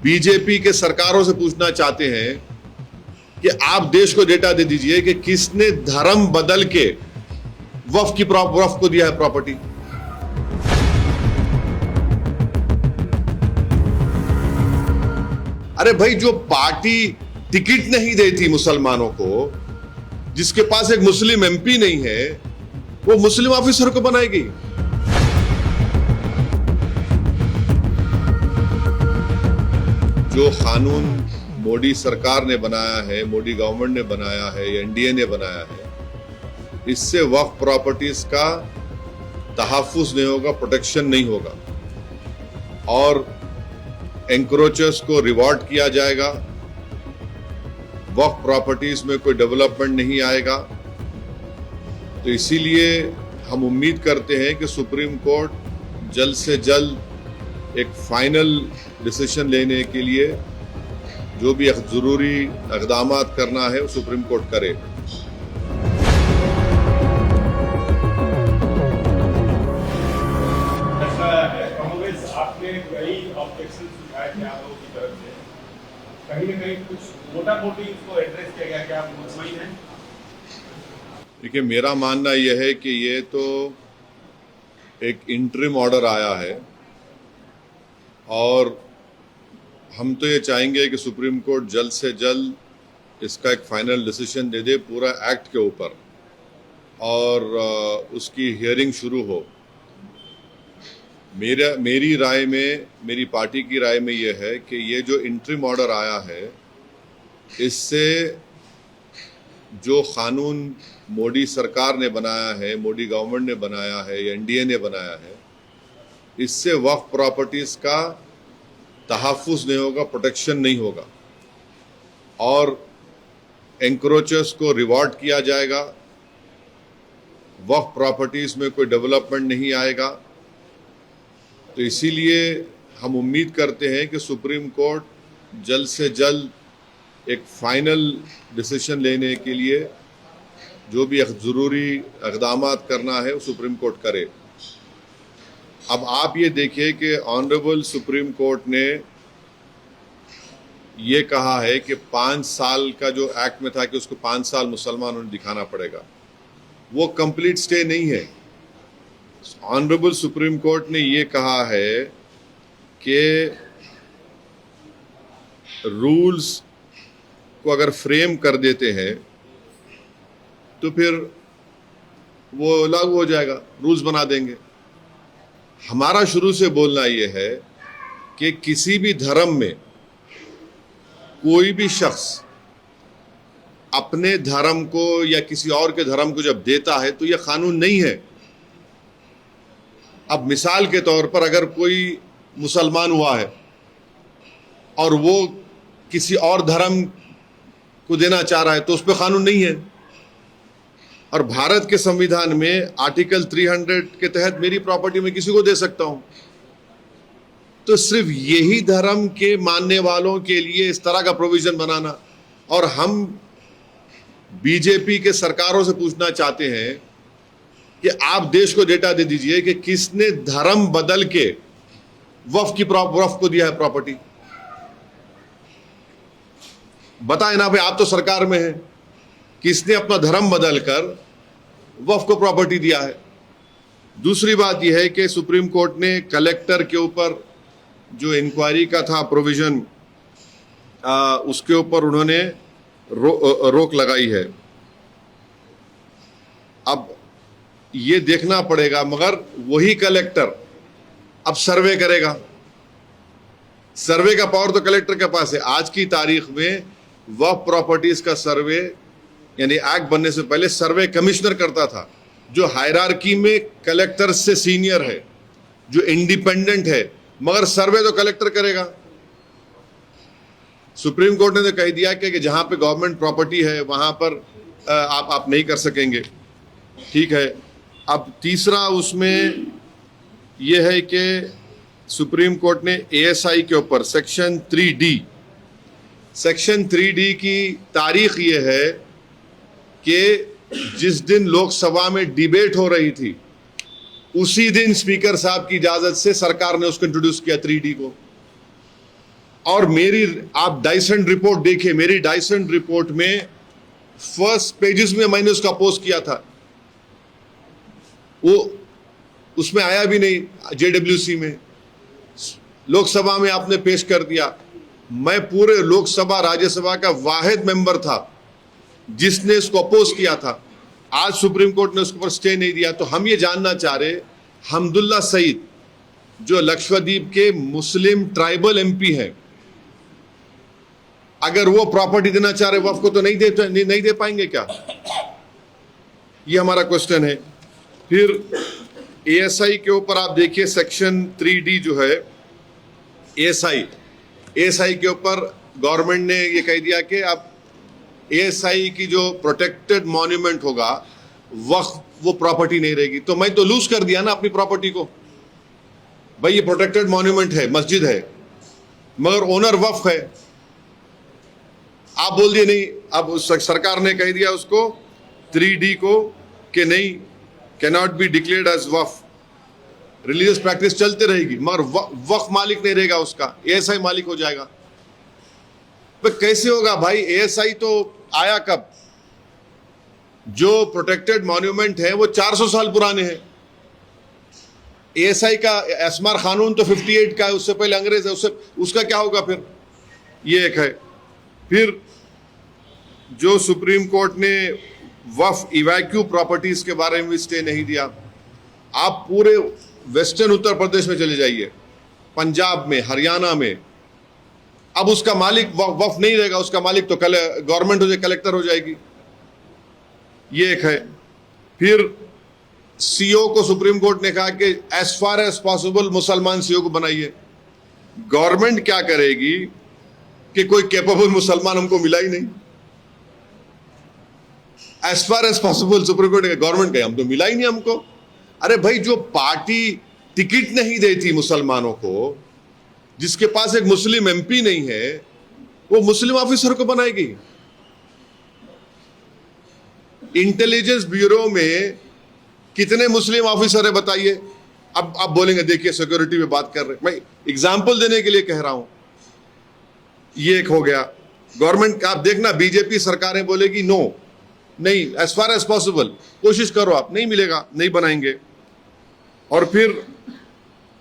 BJP के सरकारों से पूछना चाहते हैं कि आप देश को डेटा दे दीजिए कि किसने धर्म बदल के वक्फ को दिया है प्रॉपर्टी। अरे भाई, जो पार्टी टिकट नहीं देती मुसलमानों को, जिसके पास एक मुस्लिम एमपी नहीं है, वो मुस्लिम ऑफिसर को बनाएगी। जो कानून मोदी सरकार ने बनाया है, मोदी गवर्नमेंट ने बनाया है, एनडीए ने बनाया है, इससे वक्फ प्रॉपर्टीज का तहफ्फुज नहीं होगा, प्रोटेक्शन नहीं होगा और एंक्रोचर्स को रिवॉर्ड किया जाएगा। वक्फ प्रॉपर्टीज में कोई डेवलपमेंट नहीं आएगा। तो इसीलिए हम उम्मीद करते हैं कि सुप्रीम कोर्ट जल्द से जल्द एक फाइनल डिसीजन लेने के लिए जो भी जरूरी इक़दाम करना है वो सुप्रीम कोर्ट करे। आपने कई ऑब्जेक्शन उठाए थे आप लोगों की तरफ से, कहीं ना कहीं कुछ मोटा-मोटी इसको एड्रेस किया गया, क्या आप मुतमईन हैं? देखिए, मेरा मानना यह है कि ये तो एक इंटरिम ऑर्डर आया है और हम तो ये चाहेंगे कि सुप्रीम कोर्ट जल्द से जल्द इसका एक फाइनल डिसीजन दे दे पूरा एक्ट के ऊपर और उसकी हियरिंग शुरू हो। मेरी राय में, मेरी पार्टी की राय में यह है कि ये जो इंटरिम ऑर्डर आया है, इससे जो कानून मोदी सरकार ने बनाया है, मोदी गवर्नमेंट ने बनाया है, एनडीए ने बनाया है, इससे वक्फ प्रॉपर्टीज का तहफ्फुज नहीं होगा, प्रोटेक्शन नहीं होगा और एंक्रोचर्स को रिवॉर्ड किया जाएगा। वक्फ प्रॉपर्टीज में कोई डेवलपमेंट नहीं आएगा। तो इसीलिए हम उम्मीद करते हैं कि सुप्रीम कोर्ट जल्द से जल्द एक फाइनल डिसीजन लेने के लिए जो भी ज़रूरी इक़दाम करना है वो सुप्रीम कोर्ट करे। अब आप ये देखिए कि ऑनरेबल सुप्रीम कोर्ट ने ये कहा है कि 5 साल का जो एक्ट में था कि उसको 5 साल मुसलमानों ने दिखाना पड़ेगा, वो कंप्लीट स्टे नहीं है। ऑनरेबल सुप्रीम कोर्ट ने ये कहा है कि रूल्स को अगर फ्रेम कर देते हैं तो फिर वो लागू हो जाएगा, रूल्स बना देंगे। हमारा शुरू से बोलना यह है कि किसी भी धर्म में कोई भी शख्स अपने धर्म को या किसी और के धर्म को जब देता है तो यह कानून नहीं है। अब मिसाल के तौर पर अगर कोई मुसलमान हुआ है और वो किसी और धर्म को देना चाह रहा है तो उस पर कानून नहीं है। और भारत के संविधान में आर्टिकल 300 के तहत मेरी प्रॉपर्टी में किसी को दे सकता हूं। तो सिर्फ यही धर्म के मानने वालों के लिए इस तरह का प्रोविजन बनाना, और हम बीजेपी के सरकारों से पूछना चाहते हैं कि आप देश को डेटा दे दीजिए कि किसने धर्म बदल के वक्फ को दिया है प्रॉपर्टी। बताएं ना भाई, आप तो सरकार में हैं, किसने अपना धर्म बदलकर वक्फ को प्रॉपर्टी दिया है। दूसरी बात यह है कि सुप्रीम कोर्ट ने कलेक्टर के ऊपर जो इंक्वायरी का था प्रोविजन, उसके ऊपर उन्होंने रोक लगाई है। अब ये देखना पड़ेगा, मगर वही कलेक्टर अब सर्वे करेगा। सर्वे का पावर तो कलेक्टर के पास है। आज की तारीख में वक्फ प्रॉपर्टीज का सर्वे यानी एक्ट बनने से पहले सर्वे कमिश्नर करता था, जो हायरार्की में कलेक्टर से सीनियर है, जो इंडिपेंडेंट है, मगर सर्वे तो कलेक्टर करेगा। सुप्रीम कोर्ट ने तो कह दिया कि जहां पे गवर्नमेंट प्रॉपर्टी है वहां पर आप नहीं कर सकेंगे। ठीक है। अब तीसरा उसमें यह है कि सुप्रीम कोर्ट ने एएसआई के ऊपर सेक्शन 3D की तारीख ये है कि जिस दिन लोकसभा में डिबेट हो रही थी उसी दिन स्पीकर साहब की इजाजत से सरकार ने उसको इंट्रोड्यूस किया 3D को। और मेरी आप डाइसेंट रिपोर्ट देखिए, मेरी डाइसेंट रिपोर्ट में फर्स्ट पेजेस में मैंने उसका पोस्ट किया था, वो उसमें आया भी नहीं। जेडब्ल्यूसी में लोकसभा में आपने पेश कर दिया। मैं पूरे लोकसभा राज्यसभा का वाहिद मेंबर था जिसने इसको अपोज किया था। आज सुप्रीम कोर्ट ने उसके ऊपर स्टे नहीं दिया। तो हम ये जानना चाह रहे, हमदुल्ला सईद जो लक्षद्वीप के मुस्लिम ट्राइबल एमपी हैं, अगर वो प्रॉपर्टी देना चाह रहे वक्फ को तो नहीं दे पाएंगे क्या? ये हमारा क्वेश्चन है। फिर एएसआई के ऊपर आप देखिए सेक्शन 3D जो है, एएसआई के ऊपर गवर्नमेंट ने ये कह दिया कि अब एएसआई की जो प्रोटेक्टेड मॉन्यूमेंट होगा वक्फ वो प्रॉपर्टी नहीं रहेगी। तो मैं तो लूज कर दिया ना अपनी प्रॉपर्टी को। भाई ये प्रोटेक्टेड मॉन्यूमेंट है, मस्जिद है, मगर ओनर वक्फ है। आप बोल दिए नहीं, अब सरकार ने कह दिया उसको 3D को कि नहीं, cannot be declared as waqf. Religious practice चलते रहेगी मगर वक्फ मालिक नहीं रहेगा, उसका एएसआई मालिक हो जाएगा। तो कैसे होगा भाई? एएसआई तो आया कब? जो प्रोटेक्टेड मॉन्यूमेंट है वो 400 साल पुराने हैं। एएसआई का एस्मार कानून तो 58 का है, उससे पहले अंग्रेज है, उसका क्या होगा फिर? ये एक है। फिर जो सुप्रीम कोर्ट ने वक्फ इवैक्यू प्रॉपर्टीज के बारे में भी स्टे नहीं दिया। आप पूरे वेस्टर्न उत्तर प्रदेश में चले जाइए, पंजाब में, हरियाणा में, अब उसका मालिक वक्फ नहीं रहेगा, उसका मालिक तो गवर्नमेंट हो जाएगी, कलेक्टर हो जाएगी। ये एक है। फिर सीओ को सुप्रीम कोर्ट ने कहा कि एज फार एज पॉसिबल मुसलमान सीओ को बनाइए। गवर्नमेंट क्या करेगी कि कोई कैपेबल मुसलमान हमको मिला ही नहीं। As far as possible supreme court ने कहा, गवर्नमेंट कहे हम तो मिला ही नहीं हमको। अरे भाई, जो पार्टी टिकट नहीं देती मुसलमानों को, जिसके पास एक मुस्लिम एमपी नहीं है, वो मुस्लिम ऑफिसर को बनाएगी। इंटेलिजेंस ब्यूरो में कितने मुस्लिम ऑफिसर है बताइए? अब आप बोलेंगे देखिए सिक्योरिटी में बात कर रहे, मैं एग्जांपल देने के लिए कह रहा हूं। ये एक हो गया। गवर्नमेंट का आप देखना, बीजेपी सरकारें बोलेगी नो, नहीं, एज फार एज पॉसिबल कोशिश करो, आप नहीं मिलेगा, नहीं बनाएंगे। और फिर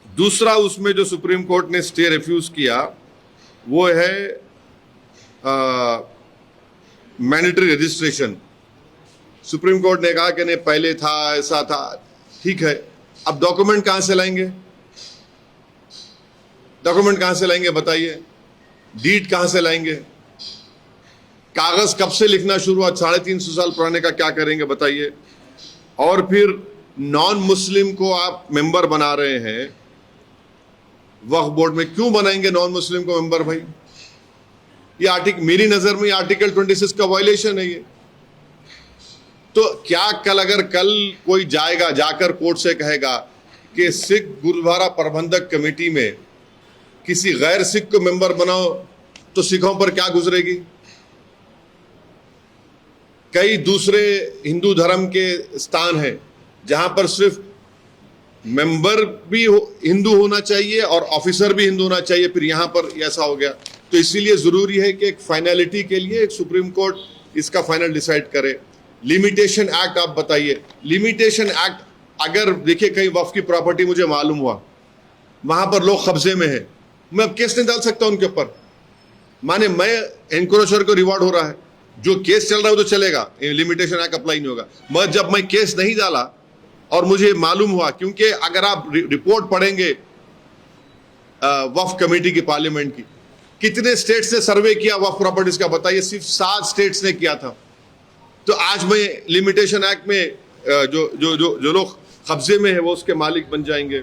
दूसरा उसमें जो सुप्रीम कोर्ट ने स्टे रिफ्यूज किया वो है मैंडेटरी रजिस्ट्रेशन। सुप्रीम कोर्ट ने कहा कि नहीं, पहले था, ऐसा था, ठीक है, अब डॉक्यूमेंट कहां से लाएंगे? डॉक्यूमेंट कहां से लाएंगे बताइए? डीड कहां से लाएंगे? कागज कब से लिखना शुरू हुआ? 350 साल पुराने का क्या करेंगे बताइए? और फिर नॉन मुस्लिम को आप मेंबर बना रहे हैं वक्फ बोर्ड में, क्यों बनाएंगे नॉन मुस्लिम को मेंबर भाई? ये आर्टिकल, मेरी नजर में आर्टिकल 26 का वायलेशन है ये। तो क्या कल कोई जाएगा, जाकर कोर्ट से कहेगा कि सिख गुरुद्वारा प्रबंधक कमेटी में किसी गैर सिख को मेंबर बनाओ, तो सिखों पर क्या गुजरेगी? कई दूसरे हिंदू धर्म के स्थान हैं जहां पर सिर्फ मेंबर भी हिंदू होना चाहिए और ऑफिसर भी हिंदू होना चाहिए, फिर यहां पर ऐसा हो गया। तो इसीलिए जरूरी है कि एक फाइनलिटी के लिए एक सुप्रीम कोर्ट इसका फाइनल डिसाइड करे। लिमिटेशन एक्ट आप बताइए, लिमिटेशन एक्ट अगर देखिए कहीं वक्फ की प्रॉपर्टी मुझे मालूम हुआ वहां पर लोग कब्जे में है, मैं अब केस नहीं डाल सकता उनके ऊपर। माने मैं एनक्रोचर को रिवॉर्ड हो रहा है, जो केस चल रहा है वो तो चलेगा, लिमिटेशन एक्ट अप्लाई नहीं होगा। मगर जब मैं केस नहीं डाला और मुझे मालूम हुआ, क्योंकि अगर आप रिपोर्ट पढ़ेंगे वक्फ कमेटी की, पार्लियामेंट की, कितने स्टेट्स ने सर्वे किया वक्फ प्रॉपर्टीज का बताइए? सिर्फ 7 स्टेट्स ने किया था। तो आज मैं लिमिटेशन एक्ट में जो लोग कब्जे में है वो उसके मालिक बन जाएंगे।